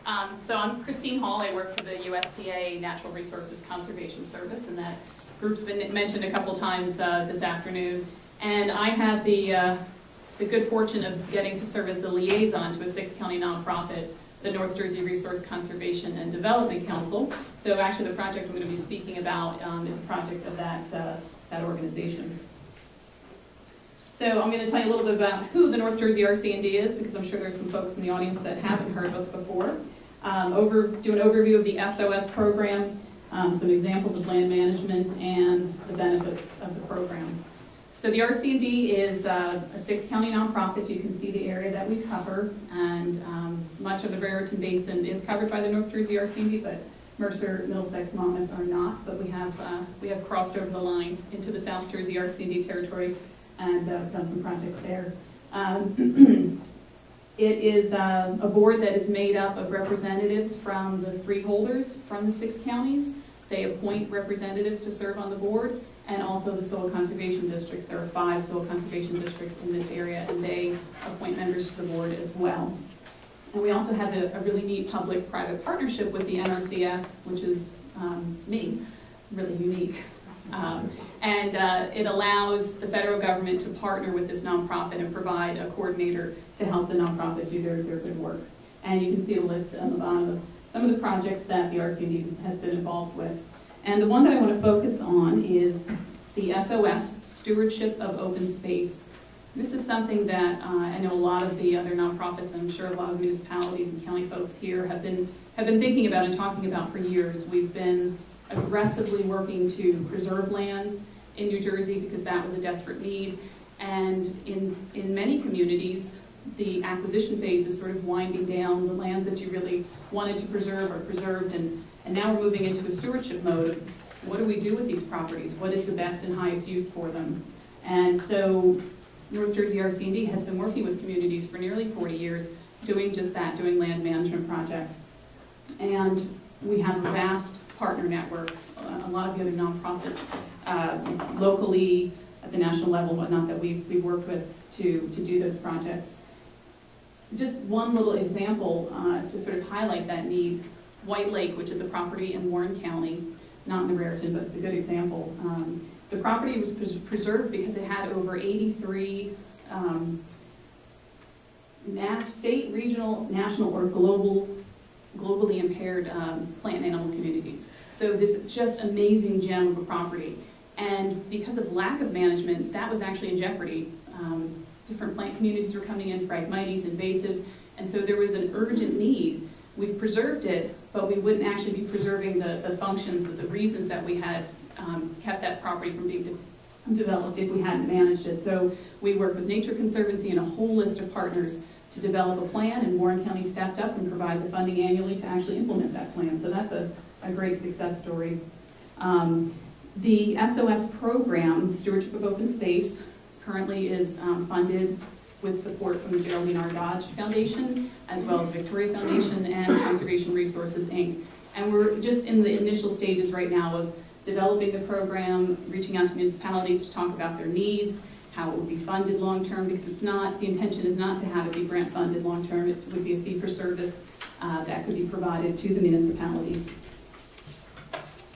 So I'm Christine Hall. I work for the USDA Natural Resources Conservation Service, and that group's been mentioned a couple times this afternoon. And I have the good fortune of getting to serve as the liaison to a 6-county nonprofit, the North Jersey Resource Conservation and Development Council. So actually the project I'm going to be speaking about is a project of that organization. So I'm going to tell you a little bit about who the North Jersey RC&D is, because I'm sure there's some folks in the audience that haven't heard of us before. Do an overview of the SOS program, some examples of land management, and the benefits of the program. So the RC&D is a 6-county nonprofit. You can see the area that we cover, and much of the Raritan Basin is covered by the North Jersey RC&D, but Mercer, Middlesex, Monmouth are not. But we have crossed over the line into the South Jersey RC&D territory and done some projects there. It is a board that is made up of representatives from the freeholders from the 6 counties. They appoint representatives to serve on the board, and also the soil conservation districts. There are 5 soil conservation districts in this area, and they appoint members to the board as well. And we also have a really neat public-private partnership with the NRCS, which is me, really unique. It allows the federal government to partner with this nonprofit and provide a coordinator to help the nonprofit do their good work. And you can see a list on the bottom of some of the projects that the RC&D has been involved with. And the one that I want to focus on is the SOS, Stewardship of Open Space. This is something that I know a lot of the other nonprofits, and I'm sure a lot of municipalities and county folks here have been thinking about and talking about for years. We've been aggressively working to preserve lands in New Jersey because that was a desperate need. And in many communities, the acquisition phase is sort of winding down. The lands that you really wanted to preserve are preserved, and now we're moving into a stewardship mode of what do we do with these properties? What is the best and highest use for them? And so North Jersey RC&D has been working with communities for nearly 40 years doing just that, doing land management projects. And we have a vast partner network, a lot of the other nonprofits locally at the national level, whatnot, that we've worked with to do those projects. Just one little example to sort of highlight that need. White Lake, which is a property in Warren County, not in the Raritan, but it's a good example. The property was preserved because it had over 83 state, regional, national, or globally impaired plant and animal communities. So this just amazing gem of a property. And because of lack of management, that was actually in jeopardy. Different plant communities were coming in, Phragmites, invasives, and so there was an urgent need. We've preserved it, but we wouldn't actually be preserving the functions, the reasons that we had kept that property from being developed if we hadn't managed it. So we worked with Nature Conservancy and a whole list of partners to develop a plan, and Warren County stepped up and provided the funding annually to actually implement that plan. So that's a great success story. The SOS program, Stewardship of Open Space, currently is funded with support from the Geraldine R. Dodge Foundation, as well as Victoria Foundation and Conservation Resources, Inc. And we're just in the initial stages right now of developing the program, reaching out to municipalities to talk about their needs, how it would be funded long-term, because it's not, the intention is not to have it be grant-funded long-term. It would be a fee-for-service that could be provided to the municipalities.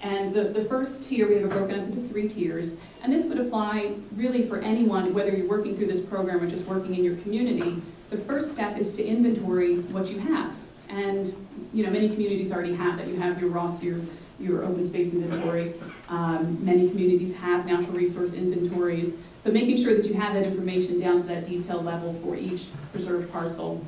And the first tier, we have it broken up into 3 tiers, and this would apply really for anyone, whether you're working through this program or just working in your community. The first step is to inventory what you have, and many communities already have that. You have your ROS, your open space inventory. Many communities have natural resource inventories, but making sure that you have that information down to that detailed level for each preserved parcel.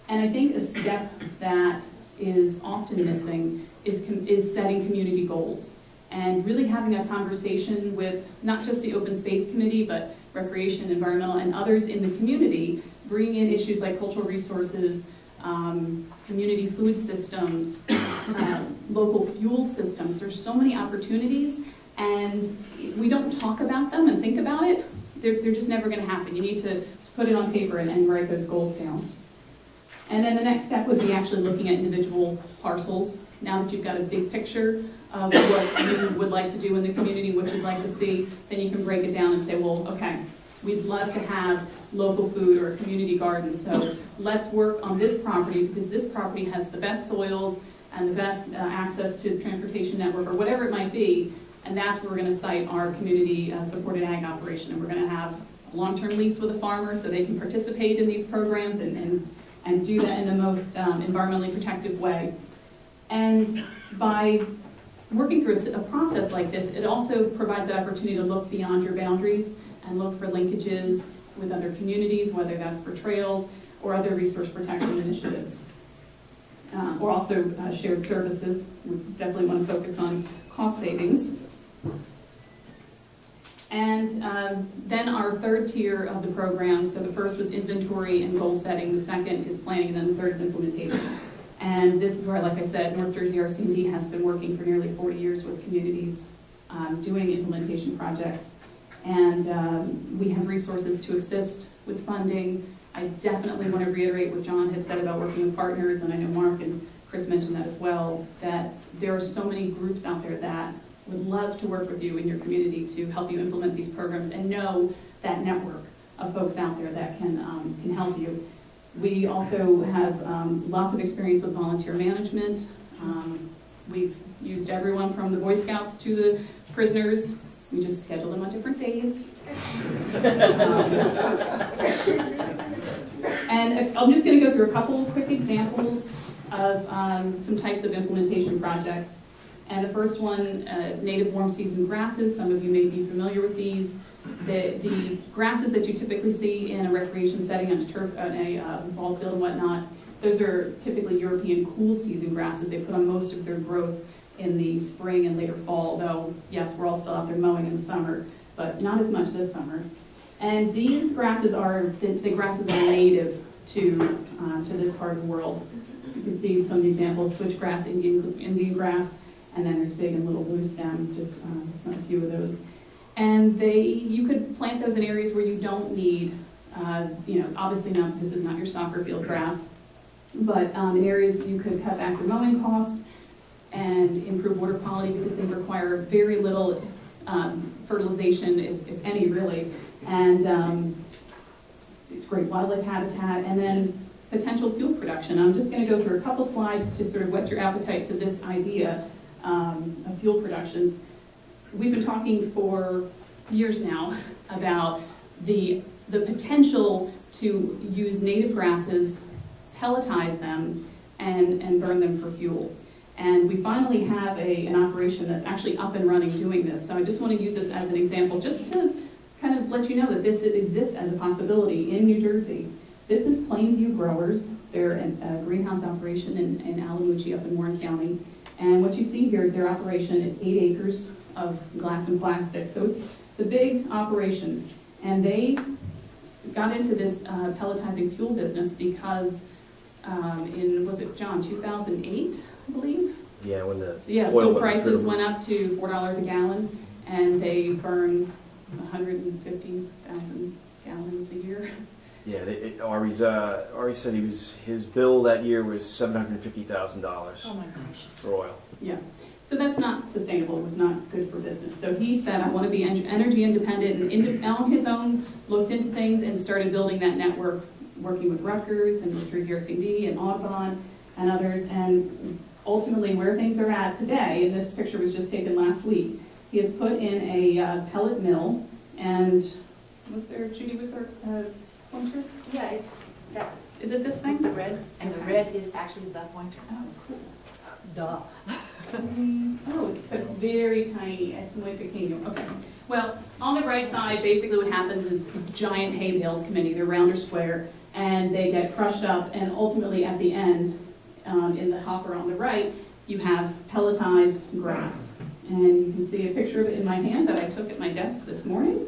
And I think a step that is often missing is setting community goals and really having a conversation with not just the Open Space Committee, but recreation, environmental, and others in the community, bringing in issues like cultural resources, community food systems, local fuel systems. There's so many opportunities, and we don't talk about them and think about it. They're just never going to happen. You need to put it on paper and write those goals down. And then the next step would be actually looking at individual parcels. Now that you've got a big picture of what you would like to do in the community, what you'd like to see, then you can break it down and say, well, okay, We'd love to have local food or a community garden. So let's work on this property because this property has the best soils and the best access to the transportation network or whatever it might be. And that's where we're going to site our community supported ag operation. And we're going to have a long-term lease with a farmer so they can participate in these programs and do that in the most environmentally protective way. And by working through a process like this, it also provides the opportunity to look beyond your boundaries and look for linkages with other communities, whether that's for trails or other resource protection initiatives. Or also shared services. We definitely want to focus on cost savings. And then our third tier of the program, so the first was inventory and goal setting, the second is planning, and then the third is implementation. And this is where, like I said, North Jersey RC&D has been working for nearly 40 years with communities doing implementation projects. And we have resources to assist with funding. I definitely want to reiterate what John had said about working with partners, and I know Mark and Chris mentioned that as well, that there are so many groups out there that would love to work with you in your community to help you implement these programs and know that network of folks out there that can help you. We also have lots of experience with volunteer management. We've used everyone from the Boy Scouts to the prisoners. We just schedule them on different days. And I'm just going to go through a couple quick examples of some types of implementation projects. And the first one, native warm season grasses. Some of you may be familiar with these. The grasses that you typically see in a recreation setting on a ball field and whatnot, those are typically European cool season grasses. They put on most of their growth in the spring and later fall, though, yes, we're all still out there mowing in the summer, but not as much this summer. And these grasses are the grasses that are native to this part of the world. You can see some of the examples: switchgrass, Indian grass, and then there's big and little blue stem, just a few of those. And you could plant those in areas where you don't need, obviously this is not your soccer field grass, but in areas you could cut back your mowing costs and improve water quality because they require very little fertilization, if any, really. And it's great wildlife habitat. And then potential fuel production. I'm just going to go through a couple slides to sort of whet your appetite to this idea of fuel production. We've been talking for years now about the potential to use native grasses, pelletize them, and burn them for fuel. And we finally have an operation that's actually up and running doing this. So I just want to use this as an example just to kind of let you know that this exists as a possibility in New Jersey. This is Plainview Growers. They're a greenhouse operation in Alamucci up in Warren County. And what you see here is their operation. It's 8 acres of glass and plastic. So it's a big operation. And they got into this pelletizing fuel business because was it, John, 2008, I believe? Yeah, when the fuel prices went up to $4 a gallon, and they burn 150,000 gallons a year. Yeah, Ari said his bill that year was $750,000. Oh my gosh. For oil. Yeah, so that's not sustainable. It was not good for business. So he said, I want to be energy independent, and on his own looked into things and started building that network, working with Rutgers and with Jersey RC&D and Audubon and others. And ultimately, where things are at today, and this picture was just taken last week, he has put in a pellet mill. And Judy, was there a pointer? Yeah, it's that. Is it this thing? The red, and the red is actually the pointer. Oh, cool. Duh. Oh, it's very tiny. Es muy pequeño. Okay. Well, on the right side, basically what happens is giant hay bales come in, either round or square, and they get crushed up, and ultimately at the end, in the hopper on the right, you have pelletized grass. And you can see a picture of it in my hand that I took at my desk this morning.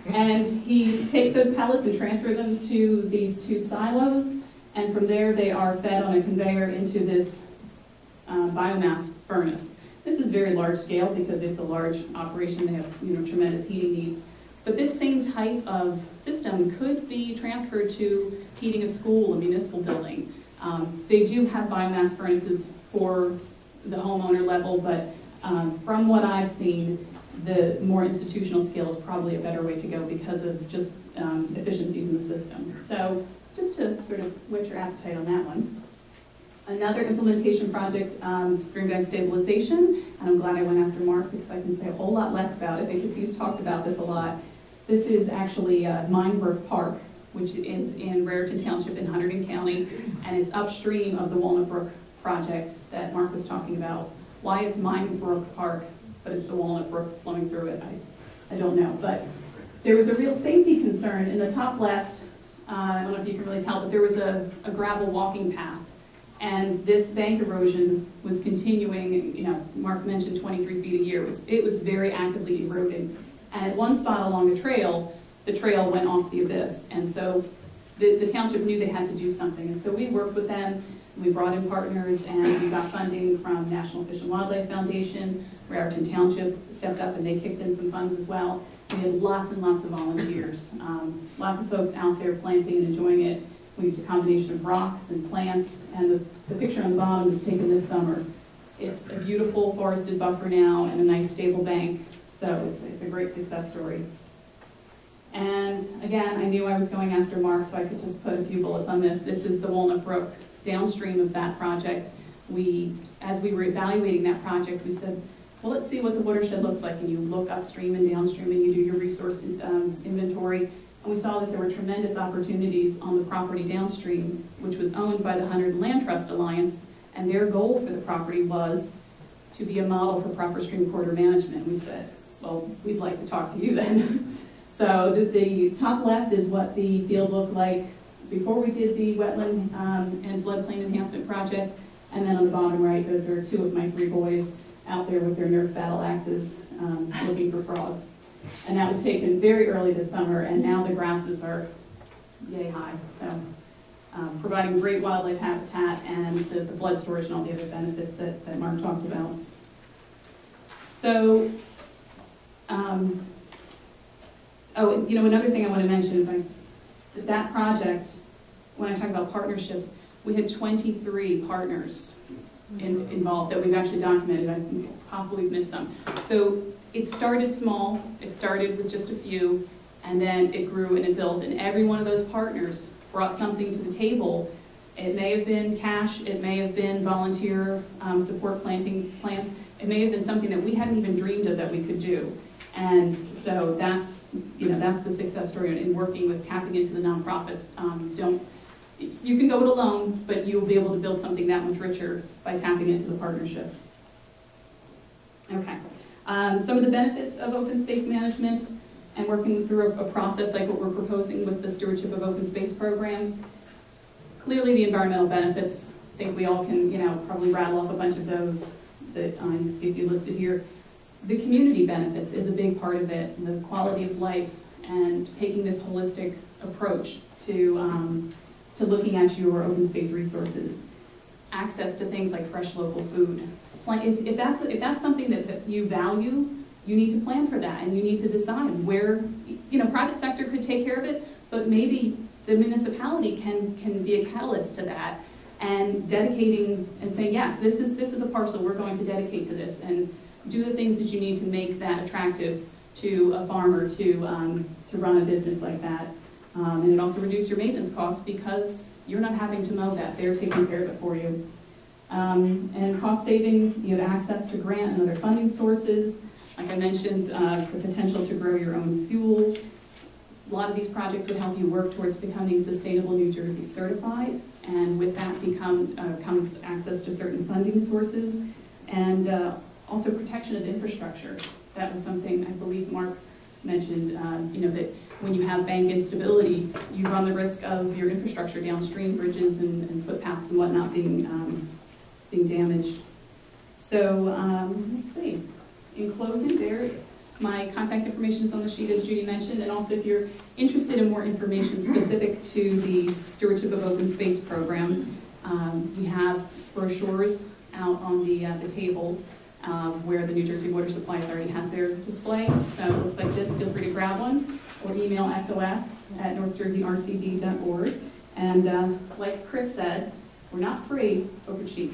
And he takes those pellets and transfers them to these 2 silos, and from there they are fed on a conveyor into this biomass furnace. This is very large scale because it's a large operation. They have tremendous heating needs. But this same type of system could be transferred to heating a school, a municipal building. They do have biomass furnaces for the homeowner level, but from what I've seen, the more institutional scale is probably a better way to go because of just efficiencies in the system. So just to sort of whet your appetite on that one. Another implementation project, Streambank stabilization, and I'm glad I went after Mark because I can say a whole lot less about it because he's talked about this a lot. This is actually Minebrook Park, which is in Raritan Township in Hunterdon County, and it's upstream of the Walnut Brook project that Mark was talking about. Why it's Minebrook Park, but it's the Walnut Brook flowing through it, I don't know. But there was a real safety concern in the top left. I don't know if you can really tell, but there was a gravel walking path. And this bank erosion was continuing, you know, Mark mentioned 23 feet a year. It was very actively eroding. And at one spot along the trail went off the abyss. And so the township knew they had to do something. And so we worked with them, we brought in partners, and we got funding from National Fish and Wildlife Foundation. Raritan Township stepped up and they kicked in some funds as well. We had lots and lots of volunteers, lots of folks out there planting and enjoying it. We used a combination of rocks and plants, and the picture on the bottom is taken this summer. It's a beautiful forested buffer now and a nice stable bank, so it's a great success story. And again, I knew I was going after Mark, so I could just put a few bullets on this. This is the Walnut Brook downstream of that project. As we were evaluating that project, we said, well, let's see what the watershed looks like, and you look upstream and downstream and you do your resource inventory. And we saw that there were tremendous opportunities on the property downstream, which was owned by the Hunterdon Land Trust Alliance, and their goal for the property was to be a model for proper stream corridor management. We said, well, we'd like to talk to you then. So the top left is what the field looked like before we did the wetland and floodplain enhancement project, and then on the bottom right, those are two of my 3 boys out there with their Nerf battle axes looking for frogs. And that was taken very early this summer, and now the grasses are yay high. So providing great wildlife habitat and the flood storage and all the other benefits that Mark talked about. So, oh, you know, another thing I want to mention, that project, when I talk about partnerships, we had 23 partners involved that we've actually documented. I think it's possible we've missed some. So it started small, it started with just a few, and then it grew and it built, and every one of those partners brought something to the table. It may have been cash, it may have been volunteer support planting plants, it may have been something that we hadn't even dreamed of that we could do. And so that's, you know, that's the success story in working with tapping into the nonprofits. You can go it alone, but you'll be able to build something that much richer by tapping into the partnership. Okay. Some of the benefits of open space management and working through a process like what we're proposing with the Stewardship of Open Space program. Clearly the environmental benefits, I think we all can, you know, probably rattle off a bunch of those that you can see a few listed here. The community benefits is a big part of it, the quality of life, and taking this holistic approach to looking at your open space resources. Access to things like fresh local food. If that's something that you value, you need to plan for that, and you need to decide where, you know, private sector could take care of it, but maybe the municipality can be a catalyst to that, and dedicating and saying, yes, this is a parcel we're going to dedicate to this, and do the things that you need to make that attractive to a farmer to run a business like that. And it also reduces your maintenance costs because you're not having to mow that, they're taking care of it for you. And cost savings, you have access to grant and other funding sources. Like I mentioned, the potential to grow your own fuel. A lot of these projects would help you work towards becoming Sustainable New Jersey certified, and with that comes access to certain funding sources, and also protection of infrastructure. That was something I believe Mark mentioned, you know, that when you have bank instability, you run the risk of your infrastructure downstream, bridges and footpaths and whatnot being damaged. So let's see. In closing, my contact information is on the sheet, as Judy mentioned, and also if you're interested in more information specific to the Stewardship of Open Space program, we have brochures out on the table where the New Jersey Water Supply Authority has their display. So it looks like this. Feel free to grab one or email sos@northjerseyrcd.org. And like Chris said, we're not free, but we're cheap.